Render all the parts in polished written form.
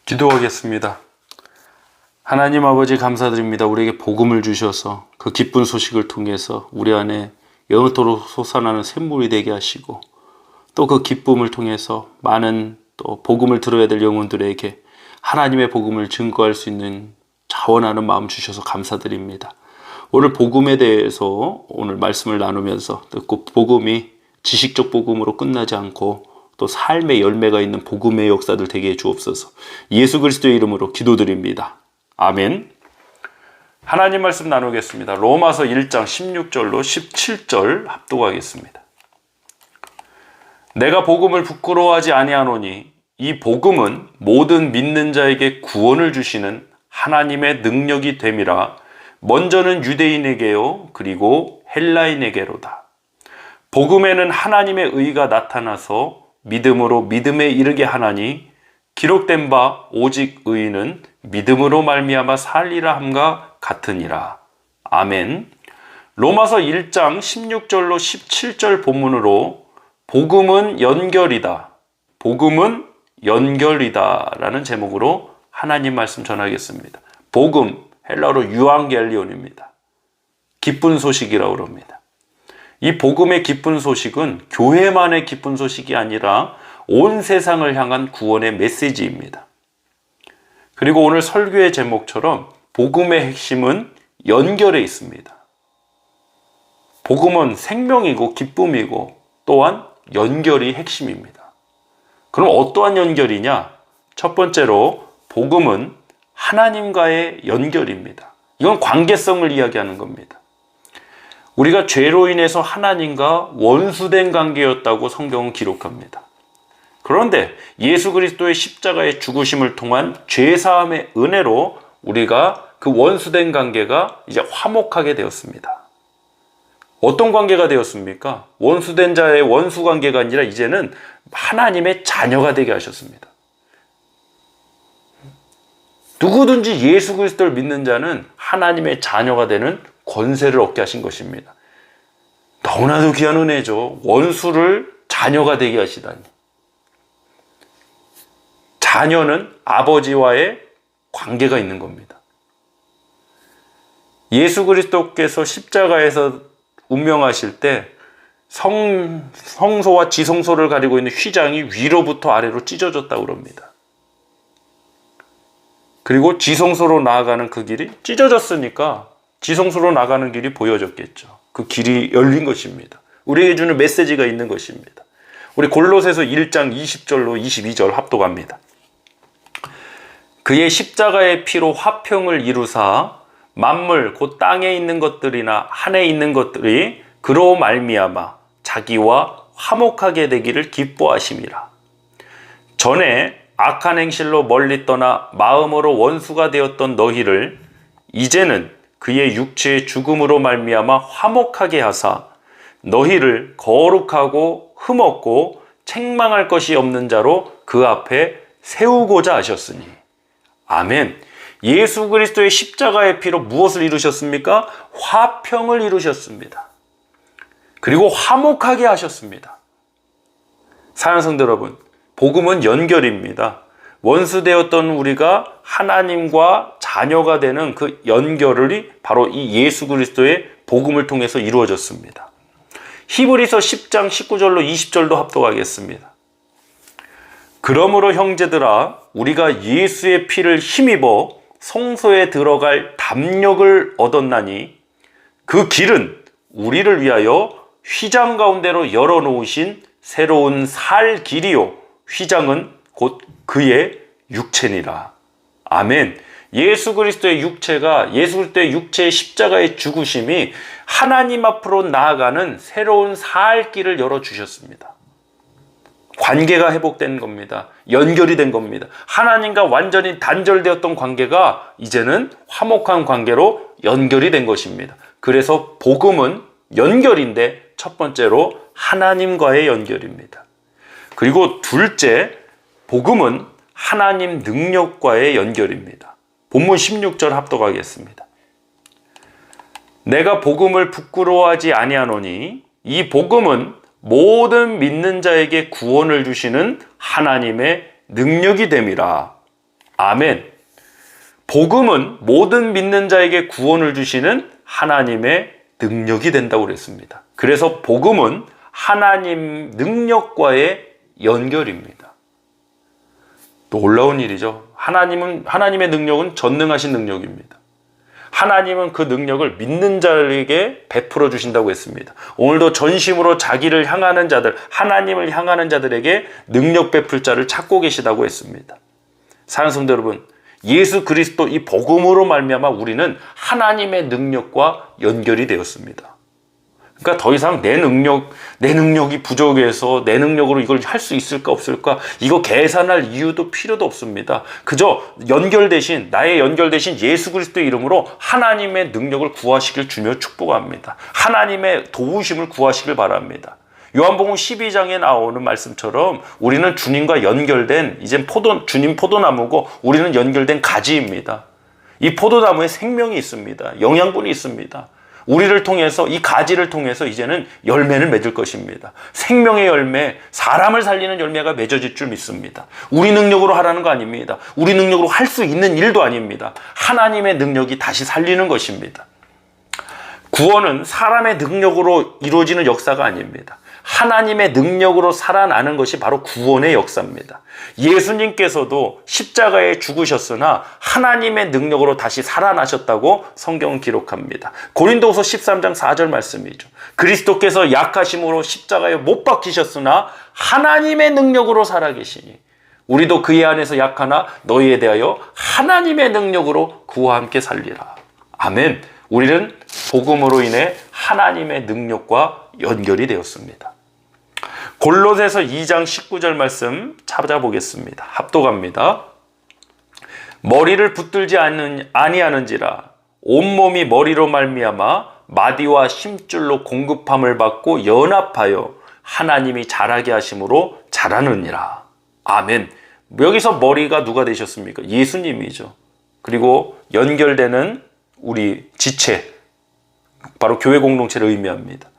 기도하겠습니다. 하나님 아버지 감사드립니다. 우리에게 복음을 주셔서 그 기쁜 소식을 통해서 우리 안에 영원토록 솟아나는 샘물이 되게 하시고, 또 그 기쁨을 통해서 많은 또 복음을 들어야 될 영혼들에게 하나님의 복음을 증거할 수 있는 자원하는 마음 주셔서 감사드립니다. 오늘 복음에 대해서 오늘 말씀을 나누면서 그 복음이 지식적 복음으로 끝나지 않고 또 삶의 열매가 있는 복음의 역사들 되게 해 주옵소서. 예수 그리스도의 이름으로 기도드립니다. 아멘. 하나님 말씀 나누겠습니다. 로마서 1장 16절로 17절 합독하겠습니다. 내가 복음을 부끄러워하지 아니하노니 이 복음은 모든 믿는 자에게 구원을 주시는 하나님의 능력이 됨이라. 먼저는 유대인에게요 그리고 헬라인에게로다. 복음에는 하나님의 의가 나타나서 믿음으로 믿음에 이르게 하나니, 기록된 바 오직 의인은 믿음으로 말미암아 살리라 함과 같으니라. 아멘. 로마서 1장 16절로 17절 본문으로 복음은 연결이다, 복음은 연결이다 라는 제목으로 하나님 말씀 전하겠습니다. 복음, 헬라어로 유앙겔리온입니다. 기쁜 소식이라고 합니다. 이 복음의 기쁜 소식은 교회만의 기쁜 소식이 아니라 온 세상을 향한 구원의 메시지입니다. 그리고 오늘 설교의 제목처럼 복음의 핵심은 연결에 있습니다. 복음은 생명이고 기쁨이고 또한 연결이 핵심입니다. 그럼 어떠한 연결이냐? 첫 번째로 복음은 하나님과의 연결입니다. 이건 관계성을 이야기하는 겁니다. 우리가 죄로 인해서 하나님과 원수된 관계였다고 성경은 기록합니다. 그런데 예수 그리스도의 십자가의 죽으심을 통한 죄사함의 은혜로 우리가 그 원수된 관계가 이제 화목하게 되었습니다. 어떤 관계가 되었습니까? 원수된 자의 원수 관계가 아니라 이제는 하나님의 자녀가 되게 하셨습니다. 누구든지 예수 그리스도를 믿는 자는 하나님의 자녀가 되는 권세를 얻게 하신 것입니다. 너무나도 귀한 은혜죠. 원수를 자녀가 되게 하시다니. 자녀는 아버지와의 관계가 있는 겁니다. 예수 그리스도께서 십자가에서 운명하실 때 성소와 지성소를 가리고 있는 휘장이 위로부터 아래로 찢어졌다고 합니다. 그리고 지성소로 나아가는 그 길이 찢어졌으니까 지성소로 나가는 길이 보여졌겠죠. 그 길이 열린 것입니다. 우리에게 주는 메시지가 있는 것입니다. 우리 골로새서 1장 20절로 22절 합독합니다. 그의 십자가의 피로 화평을 이루사 만물 곧 땅에 있는 것들이나 하늘에 있는 것들이 그로 말미암아 자기와 화목하게 되기를 기뻐하심이라. 전에 악한 행실로 멀리 떠나 마음으로 원수가 되었던 너희를 이제는 그의 육체의 죽음으로 말미암아 화목하게 하사 너희를 거룩하고 흠없고 책망할 것이 없는 자로 그 앞에 세우고자 하셨으니. 아멘. 예수 그리스도의 십자가의 피로 무엇을 이루셨습니까? 화평을 이루셨습니다. 그리고 화목하게 하셨습니다. 사랑하는 성도 여러분, 복음은 연결입니다. 원수되었던 우리가 하나님과 자녀가 되는 그 연결이 바로 이 예수 그리스도의 복음을 통해서 이루어졌습니다. 히브리서 10장 19절로 20절도 합독하겠습니다. 그러므로 형제들아, 우리가 예수의 피를 힘입어 성소에 들어갈 담력을 얻었나니 그 길은 우리를 위하여 휘장 가운데로 열어놓으신 새로운 살 길이요 휘장은 곧 그의 육체니라. 아멘. 예수 그리스도의 육체가, 예수 그리스도의 육체의 십자가의 죽으심이 하나님 앞으로 나아가는 새로운 살 길을 열어주셨습니다. 관계가 회복된 겁니다. 연결이 된 겁니다. 하나님과 완전히 단절되었던 관계가 이제는 화목한 관계로 연결이 된 것입니다. 그래서 복음은 연결인데 첫 번째로 하나님과의 연결입니다. 그리고 둘째, 복음은 하나님 능력과의 연결입니다. 본문 16절 합독하겠습니다. 내가 복음을 부끄러워하지 아니하노니 이 복음은 모든 믿는 자에게 구원을 주시는 하나님의 능력이 됨이라. 아멘. 복음은 모든 믿는 자에게 구원을 주시는 하나님의 능력이 된다고 그랬습니다. 그래서 복음은 하나님 능력과의 연결입니다. 놀라운 일이죠. 하나님의 능력은 전능하신 능력입니다. 하나님은 그 능력을 믿는 자에게 베풀어 주신다고 했습니다. 오늘도 전심으로 자기를 향하는 자들, 하나님을 향하는 자들에게 능력 베풀 자를 찾고 계시다고 했습니다. 사랑하는 성도 여러분, 예수 그리스도 이 복음으로 말미암아 우리는 하나님의 능력과 연결이 되었습니다. 그러니까 더 이상 내 능력이 부족해서 내 능력으로 이걸 할 수 있을까 없을까 이거 계산할 이유도 필요도 없습니다. 그저 나의 연결되신 예수 그리스도의 이름으로 하나님의 능력을 구하시길 주며 축복합니다. 하나님의 도우심을 구하시길 바랍니다. 요한복음 12장에 나오는 말씀처럼 우리는 주님과 연결된 이젠 주님 포도나무고 우리는 연결된 가지입니다. 이 포도나무에 생명이 있습니다. 영양분이 있습니다. 우리를 통해서 이 가지를 통해서 이제는 열매를 맺을 것입니다. 생명의 열매, 사람을 살리는 열매가 맺어질 줄 믿습니다. 우리 능력으로 하라는 거 아닙니다. 우리 능력으로 할 수 있는 일도 아닙니다. 하나님의 능력이 다시 살리는 것입니다. 구원은 사람의 능력으로 이루어지는 역사가 아닙니다. 하나님의 능력으로 살아나는 것이 바로 구원의 역사입니다. 예수님께서도 십자가에 죽으셨으나 하나님의 능력으로 다시 살아나셨다고 성경은 기록합니다. 고린도후서 13장 4절 말씀이죠. 그리스도께서 약하심으로 십자가에 못 박히셨으나 하나님의 능력으로 살아계시니 우리도 그의 안에서 약하나 너희에 대하여 하나님의 능력으로 그와 함께 살리라. 아멘. 우리는 복음으로 인해 하나님의 능력과 연결이 되었습니다. 골로새서 2장 19절 말씀 찾아보겠습니다. 합독합니다. 머리를 붙들지 아니하는지라 온몸이 머리로 말미암아 마디와 심줄로 공급함을 받고 연합하여 하나님이 자라게 하심으로 자라느니라. 아멘. 여기서 머리가 누가 되셨습니까? 예수님이죠. 그리고 연결되는 우리 지체, 바로 교회 공동체를 의미합니다.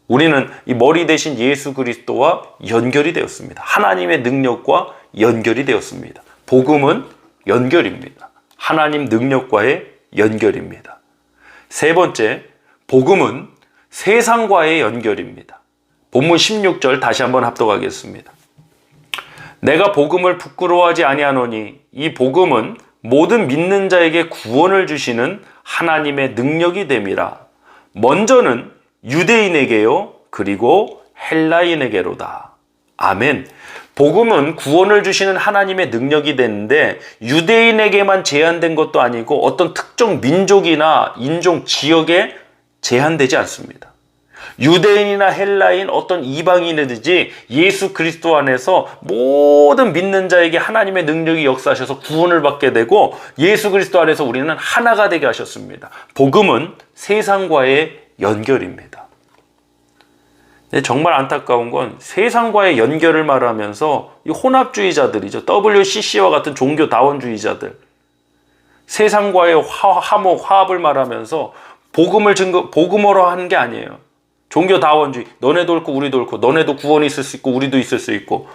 우리는 이 머리 대신 예수 그리스도와 연결이 되었습니다. 하나님의 능력과 연결이 되었습니다. 복음은 연결입니다. 하나님 능력과의 연결입니다. 세 번째, 복음은 세상과의 연결입니다. 본문 16절 다시 한번 합독하겠습니다. 내가 복음을 부끄러워하지 아니하노니 이 복음은 모든 믿는 자에게 구원을 주시는 하나님의 능력이 됨이라. 먼저는 유대인에게요, 그리고 헬라인에게로다. 아멘. 복음은 구원을 주시는 하나님의 능력이 되는데 유대인에게만 제한된 것도 아니고 어떤 특정 민족이나 인종, 지역에 제한되지 않습니다. 유대인이나 헬라인, 어떤 이방인이든지 예수 그리스도 안에서 모든 믿는 자에게 하나님의 능력이 역사하셔서 구원을 받게 되고 예수 그리스도 안에서 우리는 하나가 되게 하셨습니다. 복음은 세상과의 연결입니다. 근데 정말 안타까운 건 세상과의 연결을 말하면서 이 혼합주의자들이죠. WCC와 같은 종교다원주의자들, 세상과의 화합을 말하면서 복음으로 하는 게 아니에요. 종교다원주의, 너네도 옳고 우리도 옳고, 너네도 구원이 있을 수 있고 우리도 있을 수 있고.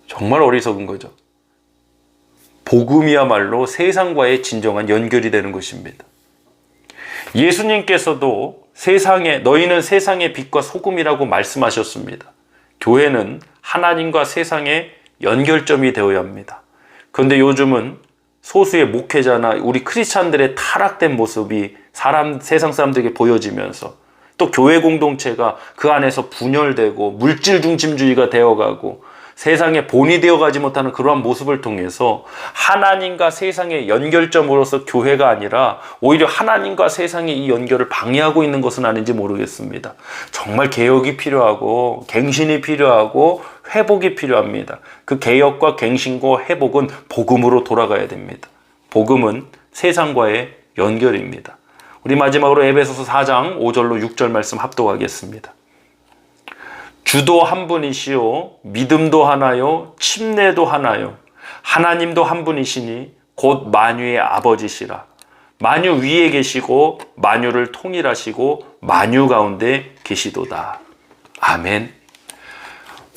정말 어리석은 거죠. 복음이야말로 세상과의 진정한 연결이 되는 것입니다. 예수님께서도 너희는 세상의 빛과 소금이라고 말씀하셨습니다. 교회는 하나님과 세상의 연결점이 되어야 합니다. 그런데 요즘은 소수의 목회자나 우리 크리스찬들의 타락된 모습이 세상 사람들에게 보여지면서 또 교회 공동체가 그 안에서 분열되고 물질 중심주의가 되어가고 세상에 본이 되어가지 못하는 그러한 모습을 통해서 하나님과 세상의 연결점으로서 교회가 아니라 오히려 하나님과 세상의 이 연결을 방해하고 있는 것은 아닌지 모르겠습니다. 정말 개혁이 필요하고 갱신이 필요하고 회복이 필요합니다. 그 개혁과 갱신과 회복은 복음으로 돌아가야 됩니다. 복음은 세상과의 연결입니다. 우리 마지막으로 에베소서 4장 5절로 6절 말씀 합독하겠습니다. 주도 한 분이시요 믿음도 하나요 침례도 하나요 하나님도 한 분이시니 곧 만유의 아버지시라. 만유 위에 계시고 만유를 통일하시고 만유 가운데 계시도다. 아멘.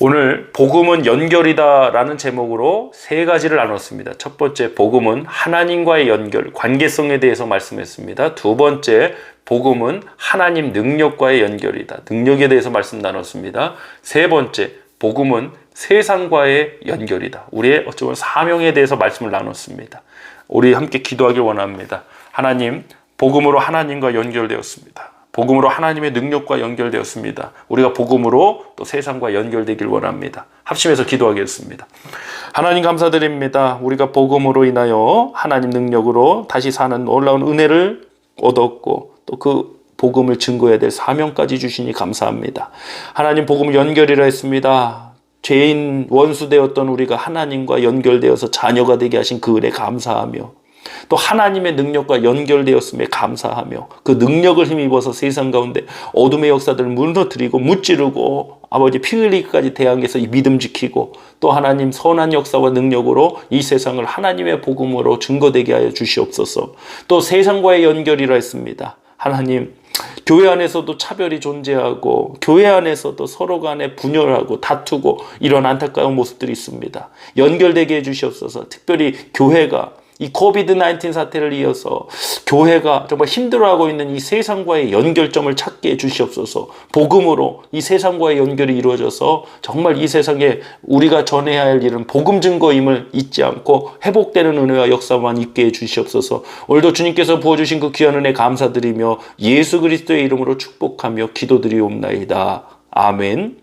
오늘 복음은 연결이다 라는 제목으로 세 가지를 나눴습니다. 첫 번째, 복음은 하나님과의 연결, 관계성에 대해서 말씀했습니다. 두 번째, 복음은 하나님 능력과의 연결이다. 능력에 대해서 말씀 나눴습니다. 세 번째, 복음은 세상과의 연결이다. 우리의 어쩌면 사명에 대해서 말씀을 나눴습니다. 우리 함께 기도하길 원합니다. 하나님, 복음으로 하나님과 연결되었습니다. 복음으로 하나님의 능력과 연결되었습니다. 우리가 복음으로 또 세상과 연결되길 원합니다. 합심해서 기도하겠습니다. 하나님 감사드립니다. 우리가 복음으로 인하여 하나님 능력으로 다시 사는 놀라운 은혜를 얻었고 또 그 복음을 증거해야 될 사명까지 주시니 감사합니다. 하나님 복음 연결이라 했습니다. 죄인 원수 되었던 우리가 하나님과 연결되어서 자녀가 되게 하신 그 은혜 감사하며 또 하나님의 능력과 연결되었음에 감사하며 그 능력을 힘입어서 세상 가운데 어둠의 역사들을 무너뜨리고 무찌르고 아버지 피 흘리기까지 대항해서 이 믿음 지키고 또 하나님 선한 역사와 능력으로 이 세상을 하나님의 복음으로 증거되게 하여 주시옵소서. 또 세상과의 연결이라 했습니다. 하나님, 교회 안에서도 차별이 존재하고 교회 안에서도 서로 간에 분열하고 다투고 이런 안타까운 모습들이 있습니다. 연결되게 해주시옵소서. 특별히 교회가 이 코비드-19 사태를 이어서 교회가 정말 힘들어하고 있는 이 세상과의 연결점을 찾게 해주시옵소서. 복음으로 이 세상과의 연결이 이루어져서 정말 이 세상에 우리가 전해야 할 일은 복음 증거임을 잊지 않고 회복되는 은혜와 역사만 있게 해주시옵소서. 오늘도 주님께서 부어주신 그 귀한 은혜 감사드리며 예수 그리스도의 이름으로 축복하며 기도드리옵나이다. 아멘.